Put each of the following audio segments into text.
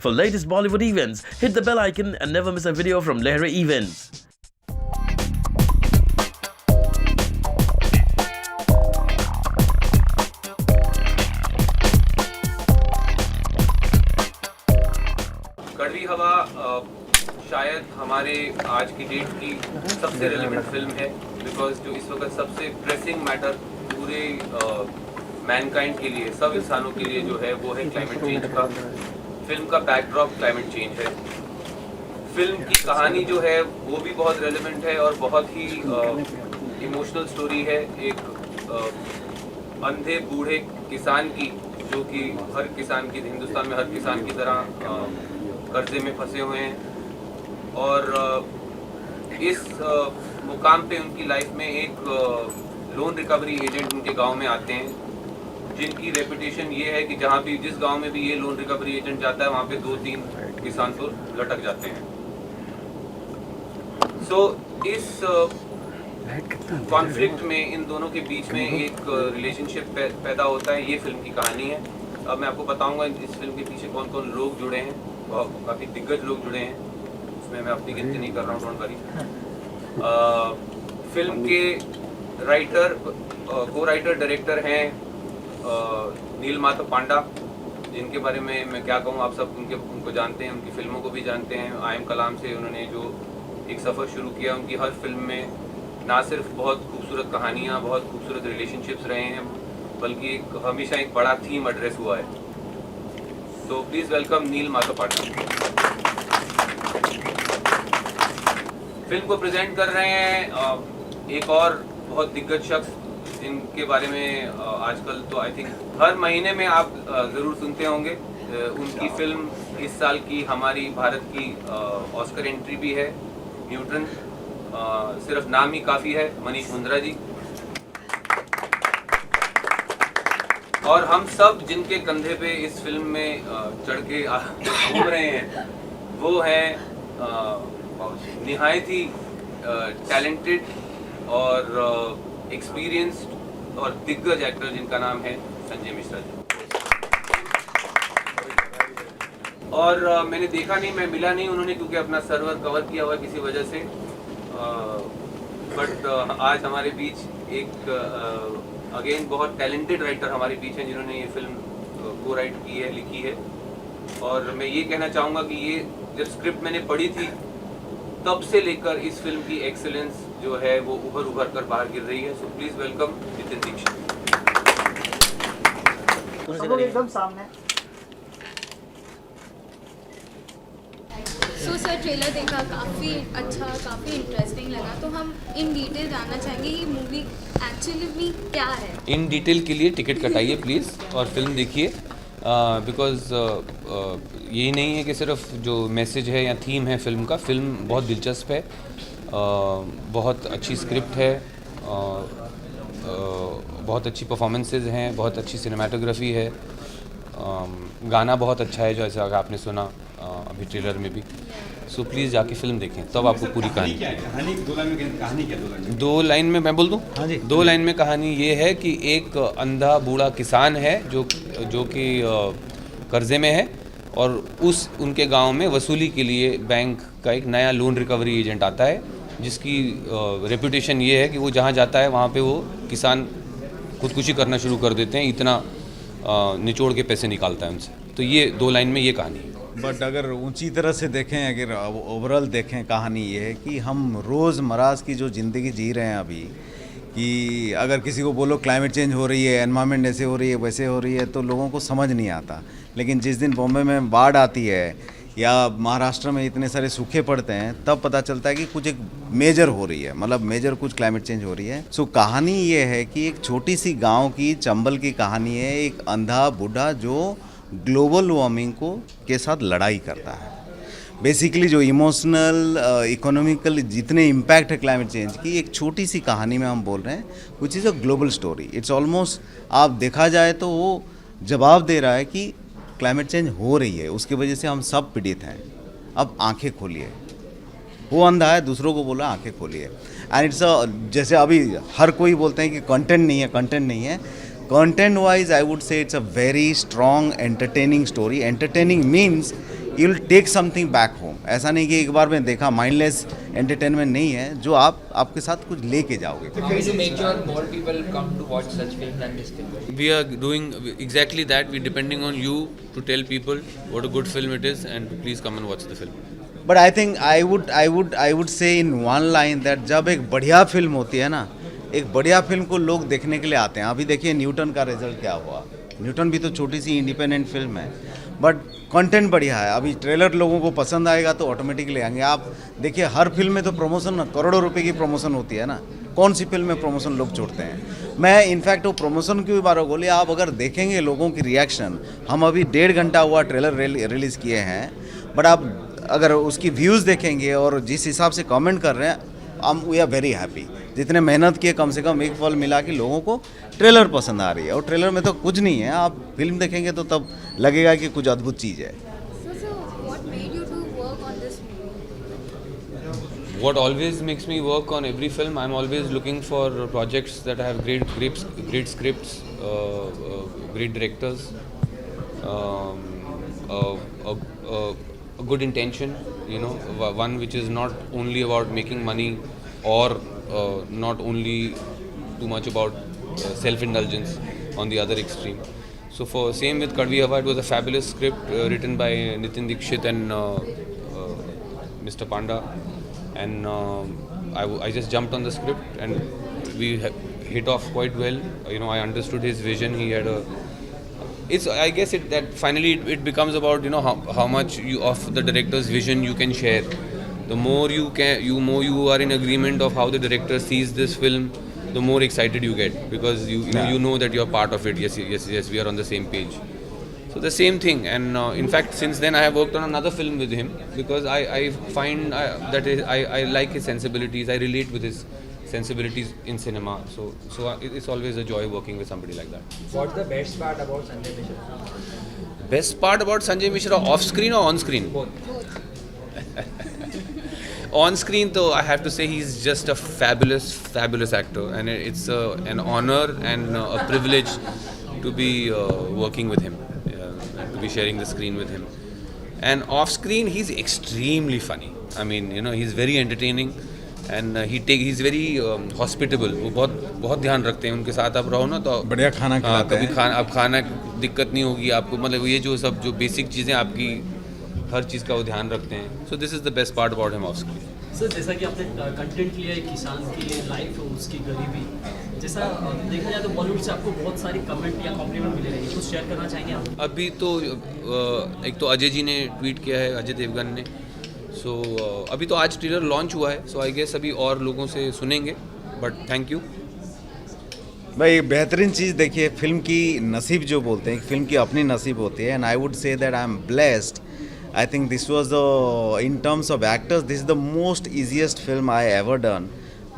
For latest Bollywood events, hit the bell icon and never miss a video from Lehre Events. कड़वी हवा शायद हमारे आज की डेट की सबसे रेलेवेंट फिल्म है, बिकॉज जो इस वक्त सबसे प्रेसिंग मैटर पूरे मैनकाइंड के लिए, सब इंसानों के लिए जो है वो है क्लाइमेट चेंज का। फिल्म का बैकड्रॉप क्लाइमेट चेंज है। फिल्म की कहानी जो है वो भी बहुत रेलेवेंट है और बहुत ही इमोशनल स्टोरी है। एक अंधे बूढ़े किसान की, जो कि हर किसान की, हिंदुस्तान में हर किसान की तरह कर्जे में फंसे हुए हैं, और इस मुकाम पे उनकी लाइफ में एक लोन रिकवरी एजेंट उनके गांव में आते हैं, जिनकी रेपुटेशन ये है कि जहाँ भी, जिस गांव में भी ये लोन रिकवरी एजेंट जाता है, वहाँ पे 2-3 किसान तो लटक जाते हैं। सो इस कॉन्फ्लिक्ट में इन दोनों के बीच में एक रिलेशनशिप पैदा होता है। ये फिल्म की कहानी है। अब मैं आपको बताऊंगा इस फिल्म के पीछे कौन कौन लोग जुड़े हैं, और काफ़ी दिग्गज लोग जुड़े हैं। इसमें मैं अपनी गिनती नहीं कर रहा हूँ, डोंट वरी। फिल्म के राइटर, को राइटर डायरेक्टर हैं नील माधव पांडा, जिनके बारे में मैं क्या कहूँ, आप सब उनको जानते हैं, उनकी फिल्मों को भी जानते हैं। आई एम कलाम से उन्होंने जो एक सफ़र शुरू किया, उनकी हर फिल्म में ना सिर्फ बहुत खूबसूरत कहानियाँ, बहुत खूबसूरत रिलेशनशिप्स रहे हैं, बल्कि एक हमेशा एक बड़ा थीम एड्रेस हुआ है। तो please welcome Neel Madhav Panda. Film को प्रेजेंट कर रहे हैं एक और बहुत दिग्गज शख्स, जिनके बारे में आजकल तो आई थिंक हर महीने में आप ज़रूर सुनते होंगे। उनकी फिल्म इस साल की हमारी भारत की ऑस्कर एंट्री भी है, न्यूटन। सिर्फ नाम ही काफ़ी है, मनीष मुंद्रा जी। और हम सब जिनके कंधे पे इस फिल्म में चढ़ के घूम रहे हैं, वो हैं निहायत ही टैलेंटेड और एक्सपीरियंस्ड और दिग्गज एक्टर, जिनका नाम है संजय मिश्रा जी। और मैंने देखा नहीं, मैं मिला नहीं उन्होंने, क्योंकि अपना सर्वर कवर किया हुआ किसी वजह से। बट आज हमारे बीच एक अगेन बहुत टैलेंटेड राइटर हमारे बीच हैं, जिन्होंने ये फिल्म को राइट की है, लिखी है। और मैं ये कहना चाहूँगा कि ये जब स्क्रिप्ट मैंने पढ़ी थी, तब से लेकर इस फिल्म की एक्सेलेंस जो है वो उभर कर बाहर गिर रही है। So please welcome Nitin Dixit. एकदम सामने। सो सर, ट्रेलर देखा, काफ़ी अच्छा, काफ़ी इंटरेस्टिंग लगा। तो हम इन डिटेल जानना चाहेंगे ये मूवी एक्चुअली में क्या है। इन डिटेल के लिए टिकट कटाइए प्लीज़ और फिल्म देखिए, बिकॉज यही नहीं है कि सिर्फ जो मैसेज है या थीम है फिल्म का, फिल्म बहुत दिलचस्प है, बहुत अच्छी स्क्रिप्ट है, बहुत अच्छी परफॉर्मेंसेज हैं, बहुत अच्छी सिनेमाटोग्राफी है, गाना बहुत अच्छा है, जो ऐसा आपने सुना अभी ट्रेलर में भी। सो प्लीज़ जाके फिल्म देखें, तब आपको पूरी कहानी। दो लाइन में मैं बोल दूं? हाँ जी। 2 लाइन में कहानी ये है कि एक अंधा बूढ़ा किसान है जो कि कर्जे में है, और उनके गांव में वसूली के लिए बैंक का एक नया लोन रिकवरी एजेंट आता है, जिसकी रेपुटेशन ये है कि वो जहाँ जाता है वहाँ पे वो किसान खुदकुशी करना शुरू कर देते हैं, इतना निचोड़ के पैसे निकालता है उनसे। तो ये 2 लाइन में ये कहानी है। बट अगर ऊंची तरह से देखें, अगर ओवरऑल देखें, कहानी ये है कि हम रोज़मर्रा की जो ज़िंदगी जी रहे हैं अभी, कि अगर किसी को बोलो क्लाइमेट चेंज हो रही है, एनवायरनमेंट ऐसे हो रही है, वैसे हो रही है, तो लोगों को समझ नहीं आता। लेकिन जिस दिन बॉम्बे में बाढ़ आती है या महाराष्ट्र में इतने सारे सूखे पड़ते हैं, तब पता चलता है कि कुछ एक मेजर हो रही है, मतलब मेजर कुछ क्लाइमेट चेंज हो रही है। सो कहानी ये है कि एक छोटी सी गांव की, चंबल की कहानी है। एक अंधा बूढ़ा जो ग्लोबल वार्मिंग के साथ लड़ाई करता है। बेसिकली जो इमोशनल, इकोनॉमिकल जितने इम्पैक्ट है क्लाइमेट चेंज की, एक छोटी सी कहानी में हम बोल रहे हैं, which is a global story. It's almost, आप देखा जाए तो वो जवाब दे रहा है कि क्लाइमेट चेंज हो रही है, उसकी वजह से हम सब पीड़ित हैं, अब आंखें खोलिए। वो अंधा है, दूसरों को बोला आंखें खोलिए। एंड इट्स जैसे अभी हर कोई बोलते हैं कि कंटेंट नहीं है, कंटेंट नहीं है। Content wise I would say it's a very strong entertaining story. Entertaining means you will take something back home. ऐसा नहीं कि एक बार में देखा, माइंडलेस एंटरटेनमेंट नहीं है, जो आपके साथ कुछ लेके जाओगे। How will you make sure more people come to watch such films and discover? We are doing exactly that. We're depending on you to tell people what a good film it is and to please come and watch the film. But I think I would से in one line that जब एक बढ़िया film होती है ना, एक बढ़िया film को लोग देखने के लिए आते हैं। अभी देखिए न्यूटन का रिजल्ट क्या हुआ। न्यूटन भी तो छोटी सी इंडिपेंडेंट फिल्म है, बट कंटेंट बढ़िया है। अभी ट्रेलर लोगों को पसंद आएगा तो ऑटोमेटिकली आएंगे। आप देखिए हर फिल्म में तो प्रमोशन, करोड़ों रुपए की प्रमोशन होती है ना, कौन सी फिल्म में प्रमोशन लोग छोड़ते हैं। मैं इनफैक्ट वो प्रमोशन की भी बात बोली, आप अगर देखेंगे लोगों की रिएक्शन, हम अभी 1.5 घंटा हुआ ट्रेलर रिलीज़ किए हैं, बट आप अगर उसकी व्यूज़ देखेंगे और जिस हिसाब से कमेंट कर रहे हैं, वी आर वेरी हैप्पी। जितने मेहनत किए कम से कम एक फल मिला कि लोगों को ट्रेलर पसंद आ रही है, और ट्रेलर में तो कुछ नहीं है, आप फिल्म देखेंगे तो तब लगेगा कि कुछ अद्भुत चीज़ है। So what made you to work on this movie? What always makes me work on every film, I'm always looking for projects that have great scripts, great directors, a good intention, you know, one which is not only about making money or not only too much about self-indulgence on the other extreme. So for same with Kadvi Hawa, it was a fabulous script written by Nitin Dixit and Mr. Panda, and I just jumped on the script and we hit off quite well. You know, I understood his vision. He had a I guess that finally it becomes about, you know, how much of the director's vision you can share. The more you are in agreement of how the director sees this film, the more excited you get, because you know that you're part of it. Yes, we are on the same page. So the same thing, and in fact since then I have worked on another film with him, because I find that I like his sensibilities. I relate with his sensibilities in cinema. So it's always a joy working with somebody like that. What's the best part about Sanjay Mishra? Best part about Sanjay Mishra, off screen or on screen? Both. On screen, though, I have to say he's just a fabulous actor, and it's an honor and a privilege to be working with him, and to be sharing the screen with him. And off screen, he's extremely funny. I mean, you know, he's very entertaining, and he's very hospitable. वो बहुत ध्यान रखते हैं। उनके साथ आप रहो ना तो बढ़िया खाना खिलाते हैं। कभी आप खाना दिक्कत नहीं होगी आपको, मतलब ये जो सब जो बेसिक चीज़ें आपकी हर चीज़ का वो ध्यान रखते हैं। So this is the best part about him of screen. Sir जैसा कि आपने कंटेंट लिया है किसान की लाइफ उसकी गरीबी, जैसा देखा जाए तो बॉलीवुड से आपको बहुत सारी कमेंट या कॉम्प्लीमेंट मिले हैं, कुछ शेयर करना चाहेंगे आप? अभी तो एक तो अजय जी ने ट्वीट किया है, अजय देवगन ने। सो अभी तो आज ट्रेलर लॉन्च हुआ है, सो आई गेस अभी और लोगों से सुनेंगे, बट थैंक यू। भाई बेहतरीन चीज़ देखिए, फिल्म की नसीब जो बोलते हैं, फिल्म की अपनी नसीब होती है, and I would say that I am blessed. I think this was in terms of actors, this is the most easiest film I ever done,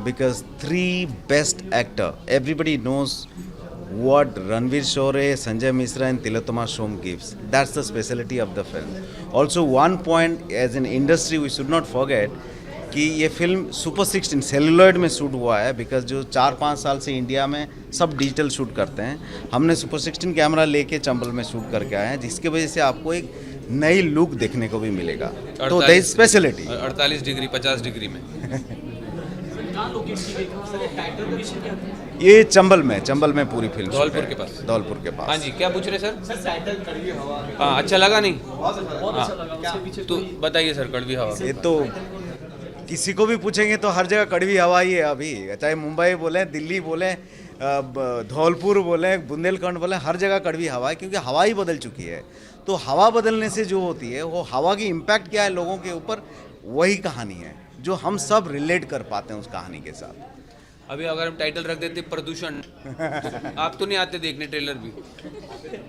because 3 best actor. Everybody knows what Ranveer Shore, Sanjay Mishra and Tilottama Shom gives. That's the specialty of the film. Also one point as an industry we should not forget कि ये film super 16 celluloid में shoot हुआ है, because जो 4-5 साल से India में सब डिजिटल शूट करते हैं, हमने सुपर 16 कैमरा लेके चंबल में शूट करके आए हैं, जिसकी वजह से आपको एक नई लुक देखने को भी मिलेगा. तो that is speciality. 48 degree 50 degree में ये चंबल में पूरी फिल्म धौलपुर के पास. धौलपुर के पास. हाँ जी, क्या पूछ रहे सर? हाँ, अच्छा लगा नहीं? तो बताइए सर, कड़वी हवा. ये तो किसी को भी पूछेंगे तो हर जगह कड़वी हवा ही है अभी, चाहे मुंबई बोले, दिल्ली बोले, धौलपुर बोले, बुंदेलखंड बोले, हर जगह कड़वी हवा है, क्योंकि हवा ही बदल चुकी है. तो हवा बदलने से जो होती है, वो हवा की इम्पैक्ट क्या है लोगों के ऊपर, वही कहानी है जो हम सब रिलेट कर पाते हैं उस कहानी के साथ. अभी अगर हम टाइटल रख देते प्रदूषण, आप तो नहीं आते देखने ट्रेलर भी.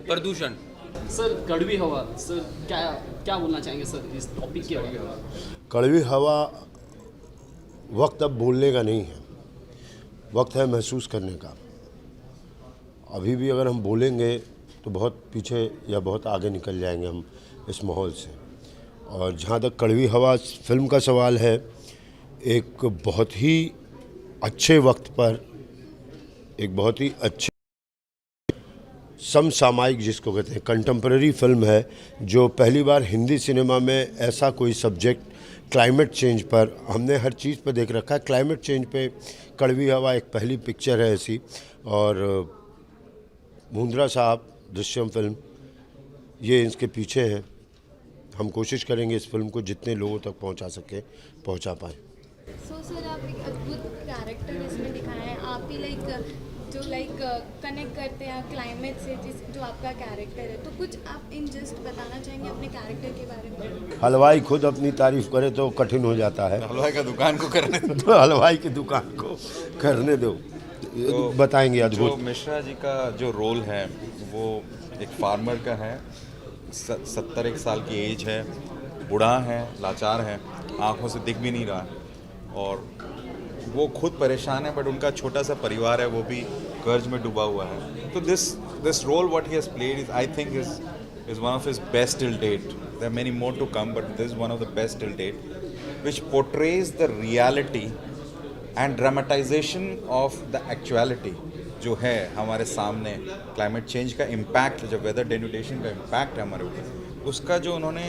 प्रदूषण. सर कड़वी हवा, सर क्या बोलना चाहेंगे सर इस टॉपिक के बारे में? कड़वी हवा वक्त अब बोलने का नहीं है, वक्त है महसूस करने का. अभी भी अगर हम बोलेंगे तो बहुत पीछे या बहुत आगे निकल जाएंगे हम इस माहौल से. और जहाँ तक कड़वी हवा फिल्म का सवाल है, एक बहुत ही अच्छे वक्त पर एक बहुत ही अच्छे समसामयिक जिसको कहते हैं कंटेम्प्रेरी फिल्म है, जो पहली बार हिंदी सिनेमा में ऐसा कोई सब्जेक्ट क्लाइमेट चेंज पर, हमने हर चीज़ पर देख रखा है, क्लाइमेट चेंज पे कड़वी हवा एक पहली पिक्चर है ऐसी। और मुंद्रा साहब, दृश्यम फिल्म, ये इसके पीछे हैं। हम कोशिश करेंगे इस फिल्म को जितने लोगों तक पहुंचा सके पहुंचा पाएँ। सो सर, आप एक अद्भुत कैरेक्टर इसमें दिखाए हैं। आप ही जो कनेक्ट करते हैं क्लाइमेट से, जो आपका कैरेक्टर है, तो कुछ आप इन जस्ट बताना चाहेंगे अपने कैरेक्टर के बारे में? हलवाई खुद अपनी तारीफ करे तो कठिन हो जाता है। हलवाई का दुकान को करने दो। तो हलवाई की दुकान को करने दो, तो बताएंगे अद्भुत। जो मिश्रा जी का जो रोल है वो एक फार्मर का है, 71 साल की एज है, बूढ़ा है, लाचार है, आंखों से दिख भी नहीं रहा, और वो खुद परेशान है, बट उनका छोटा सा परिवार है वो भी कर्ज में डूबा हुआ है। तो this role what he has played is, I think is one of his best till date. There are many more to come, but this is one of the best till date, which portrays the reality and dramatization of the actuality जो है हमारे सामने। Climate change का impact, जो weather denudation का impact है हमारे ऊपर, उसका जो उन्होंने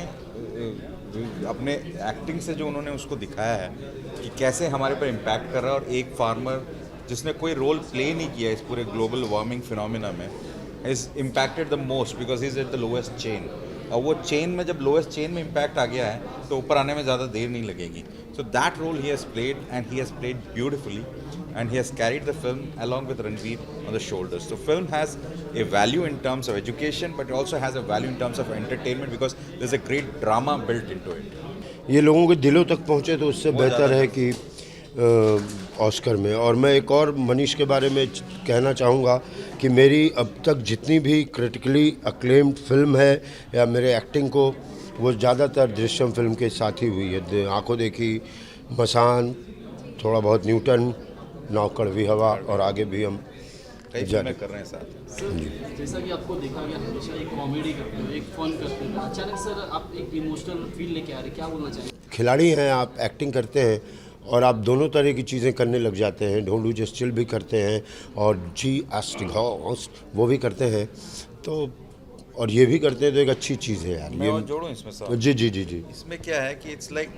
अपने एक्टिंग से जो उन्होंने उसको दिखाया है कि कैसे हमारे पर इम्पैक्ट कर रहा है। और एक फार्मर जिसने कोई रोल प्ले नहीं किया इस पूरे ग्लोबल वार्मिंग फिनोमिना में is impacted the most because he is at the lowest chain. और वो चेन में, जब लोएस्ट चेन में इम्पैक्ट आ गया है तो ऊपर आने में ज़्यादा देर नहीं लगेगी। So that role he has played and he has played beautifully and he has carried the film along with Ranveer on the shoulders. So film has a value in terms of education, but it also has a value in terms of entertainment because there's a great drama built into it. ये लोगों के दिलों तक पहुँचे तो उससे बेहतर है कि ऑस्कर में। और मैं एक और मनीष के बारे में कहना चाहूँगा कि मेरी अब तक जितनी भी क्रिटिकली अक्लेम्ड फिल्म है या मेरे एक्टिंग को, वो ज़्यादातर दृश्यम फिल्म के साथ ही हुई है। आंखों देखी, मसान, थोड़ा बहुत न्यूटन, नाव कड़वी हवा, और आगे भी हम कई फिल्में कर रहे हैं साथ। सर, जैसा कि आपको देखा गया हमेशा एक कॉमेडी करते हो, एक फन करते हो, अचानक सर आप एक इमोशनल फील लेके आ रहे, क्या बोलना चाहिए? खिलाड़ी हैं आप, एक्टिंग करते हैं और आप दोनों तरह की चीज़ें करने लग जाते हैं। ढोंडू जस्ट चिल भी करते हैं और जी आस्टिक वो भी करते हैं, तो और ये भी करते हैं, तो एक अच्छी चीज़ है यार। मैं और जोड़ूं इसमें सर? जी जी जी जी। इसमें क्या है कि इट्स लाइक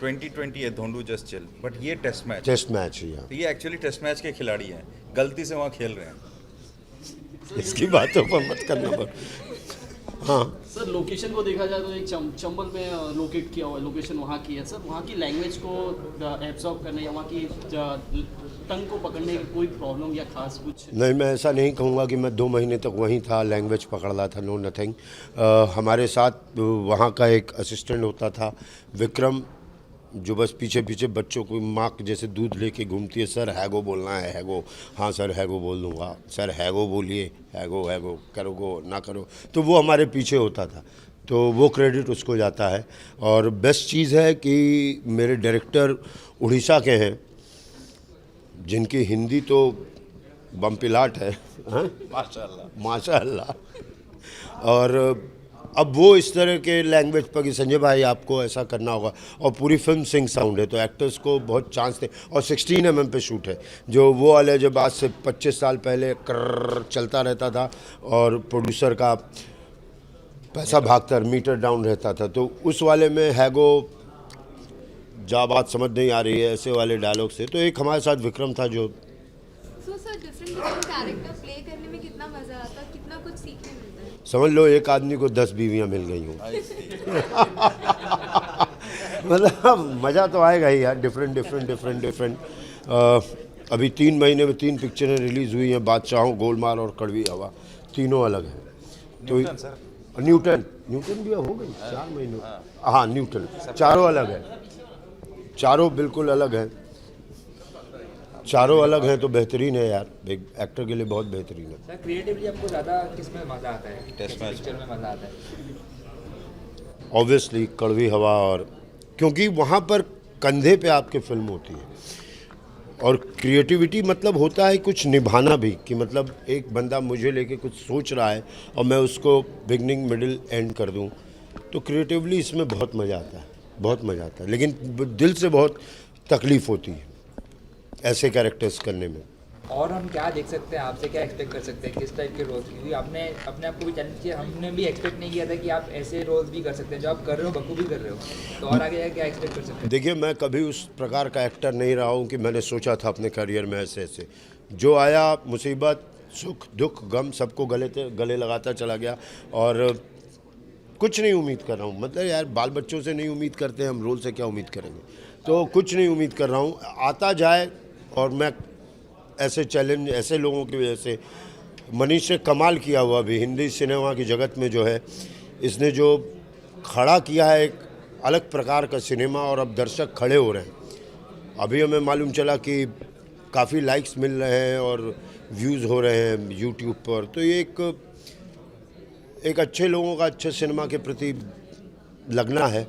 2020 है धोंडू जस्ट चिल, बट ये टेस्ट मैच है यहाँ। तो ये एक्चुअली टेस्ट मैच के खिलाड़ी हैं, गलती से वहाँ खेल रहे हैं। इसकी बातों पर मत करना पर। हाँ सर, लोकेशन को देखा जाए तो एक चंबल में लोकेट किया हुआ है, लोकेशन वहाँ की है। सर, वहाँ की लैंग्वेज को एब्जॉर्ब करने या वहाँ की टंग को पकड़ने की कोई प्रॉब्लम या खास कुछ? नहीं, मैं ऐसा नहीं कहूँगा कि मैं 2 महीने तक वहीं था, लैंग्वेज पकड़ रहा था, नो नथिंग। हमारे साथ वहाँ का एक असिस्टेंट होता था, विक्रम, जो बस पीछे पीछे बच्चों को माँ जैसे दूध लेके घूमती है। सर हैगो बोलना है, हैगो, हाँ सर हैगो बोल दूँगा, सर हैगो बोलिए, हैगो हैगो करोगो ना करो, तो वो हमारे पीछे होता था, तो वो क्रेडिट उसको जाता है। और बेस्ट चीज़ है कि मेरे डायरेक्टर उड़ीसा के हैं, जिनकी हिंदी तो बम्पिलाट है, माशाल्लाह माशाल्लाह। और अब वो इस तरह के लैंग्वेज पर कि संजय भाई आपको ऐसा करना होगा, और पूरी फिल्म सिंग साउंड है, तो एक्टर्स को बहुत चांस थे। और 16 mm पे शूट है, जो वो वाले जब आज से 25 साल पहले कर चलता रहता था और प्रोड्यूसर का पैसा भागता, मीटर डाउन रहता था, तो उस वाले में हैगो जा बात समझ नहीं आ रही है ऐसे वाले डायलॉग से। तो एक हमारे साथ विक्रम था जो सर डिफरेंट कैरेक्टर प्ले करने में कितना मज़ा आता, कितना कुछ सीखने मिलता है? समझ लो एक आदमी को 10 बीवियां मिल गई हों। मतलब मज़ा तो आएगा ही यार, डिफरेंट। अभी 3 महीने में 3 पिक्चरें रिलीज़ हुई हैं, बादशाहों, गोलमाल और कड़वी हवा, तीनों अलग हैं। तो न्यूटन भी हो गई 4 महीनों। हाँ न्यूटन, चारों अलग है, चारों बिल्कुल अलग हैं, चारों अलग हैं, तो बेहतरीन है यार, एक एक्टर के लिए बहुत बेहतरीन है। सर, क्रिएटिवली आपको ज़्यादा किस में मज़ा आता है? टेस्ट मैच में मज़ा आता है? ऑब्वियसली कड़वी हवा, और क्योंकि वहाँ पर कंधे पे आपके फिल्म होती है, और क्रिएटिविटी मतलब होता है कुछ निभाना भी, कि मतलब एक बंदा मुझे लेके कुछ सोच रहा है और मैं उसको बिगनिंग मिडिल एंड कर दूँ, तो क्रिएटिवली इसमें बहुत मज़ा आता है, बहुत मज़ा आता है। लेकिन दिल से बहुत तकलीफ़ होती है ऐसे कैरेक्टर्स करने में। और हम क्या देख सकते हैं आपसे, क्या एक्सपेक्ट कर सकते हैं, किस टाइप के रोल्स, क्योंकि आपने अपने आप को भी चैलेंज किया, हमने भी एक्सपेक्ट नहीं किया था कि आप ऐसे रोल्स भी कर सकते हैं जो आप कर रहे हो, बखूबी कर रहे हो, तो और आगे क्या एक्सपेक्ट कर सकते हैं? देखिए, मैं कभी उस प्रकार का एक्टर नहीं रहा हूँ कि मैंने सोचा था अपने करियर में ऐसे ऐसे। जो आया मुसीबत, सुख दुख गम सबको गले लगाता चला गया, और कुछ नहीं उम्मीद कर रहा हूँ। मतलब यार, बाल बच्चों से नहीं उम्मीद करते, हम रोल से क्या उम्मीद करेंगे, तो कुछ नहीं उम्मीद कर रहा हूँ, आता जाए। और मैं ऐसे चैलेंज, ऐसे लोगों की वजह से, मनीष ने कमाल किया हुआ भी हिंदी सिनेमा की जगत में जो है, इसने जो खड़ा किया है एक अलग प्रकार का सिनेमा, और अब दर्शक खड़े हो रहे हैं। अभी हमें मालूम चला कि काफ़ी लाइक्स मिल रहे हैं और व्यूज़ हो रहे हैं यूट्यूब पर, तो ये एक अच्छे लोगों का अच्छे सिनेमा के प्रति लगना है।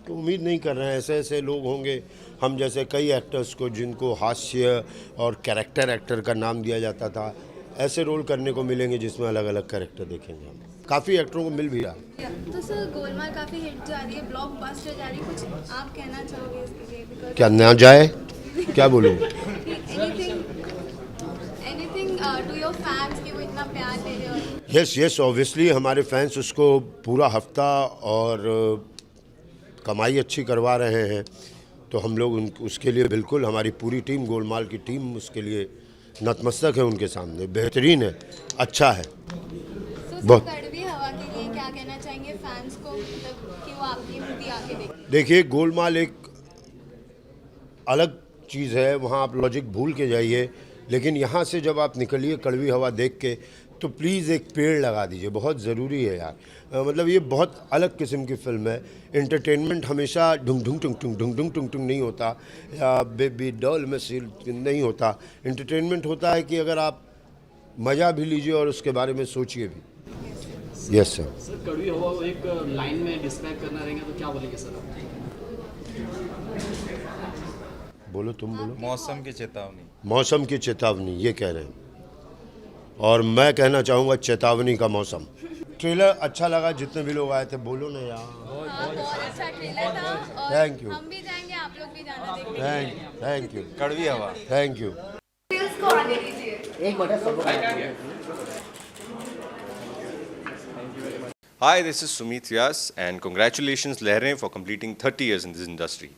तो उम्मीद नहीं कर रहे हैं ऐसे ऐसे लोग होंगे हम जैसे कई एक्टर्स को, जिनको हास्य और कैरेक्टर एक्टर का नाम दिया जाता था, ऐसे रोल करने को मिलेंगे जिसमें अलग अलग कैरेक्टर देखेंगे हम। काफ़ी एक्टरों को मिल भी रहा है। तो सर गोलमाल काफ़ी हिट जा रही है, ब्लॉकबस्टर जा रही है, कुछ आप कहना चाहोगे इसके लिए? Because क्या ना जाए, क्या बोलूँ? एनीथिंग टू योर फैंस कि वो इतना प्यार दे रहे हो? यस ऑब्वियसली हमारे फैंस उसको पूरा हफ्ता और कमाई अच्छी करवा रहे हैं, तो हम लोग उसके लिए बिल्कुल, हमारी पूरी टीम, गोलमाल की टीम उसके लिए नतमस्तक है उनके सामने। बेहतरीन है, अच्छा है। तो कड़वी हवा के लिए क्या कहना चाहेंगे फैंस को, मतलब कि वो आपकी मूवी आके देखें? देखिए, गोलमाल एक अलग चीज़ है, वहाँ आप लॉजिक भूल के जाइए, लेकिन यहाँ से जब आप निकलिए कड़वी हवा देख के, तो प्लीज़ एक पेड़ लगा दीजिए, बहुत ज़रूरी है यार। मतलब ये बहुत अलग किस्म की फ़िल्म है। एंटरटेनमेंट हमेशा ढुंग ढुंग टुंग टुंग ढुंग ढुंग टुंग टुंग नहीं होता, या बेबी डॉल में सील नहीं होता। एंटरटेनमेंट होता है कि अगर आप मज़ा भी लीजिए और उसके बारे में सोचिए भी। Yes sir. सर कड़वी हवा को एक लाइन में डिस्क्राइब करना रहेगा तो क्या बोलेंगे सर आप? बोलो, तुम बोलो। मौसम की चेतावनी। मौसम की चेतावनी, ये कह रहे हैं, और मैं कहना चाहूँगा चेतावनी का मौसम। ट्रेलर अच्छा लगा, जितने भी लोग आए थे, बोलो ना यार। बहुत अच्छा ट्रेलर था, और Thank you. हम भी जाएंगे, आप लोग भी जाना देखने। थैंक यू, कड़वी हवा। Thank you. एक बटा सब Hi, this is Sumit Vyas and congratulations Lehre for completing 30 years in this industry.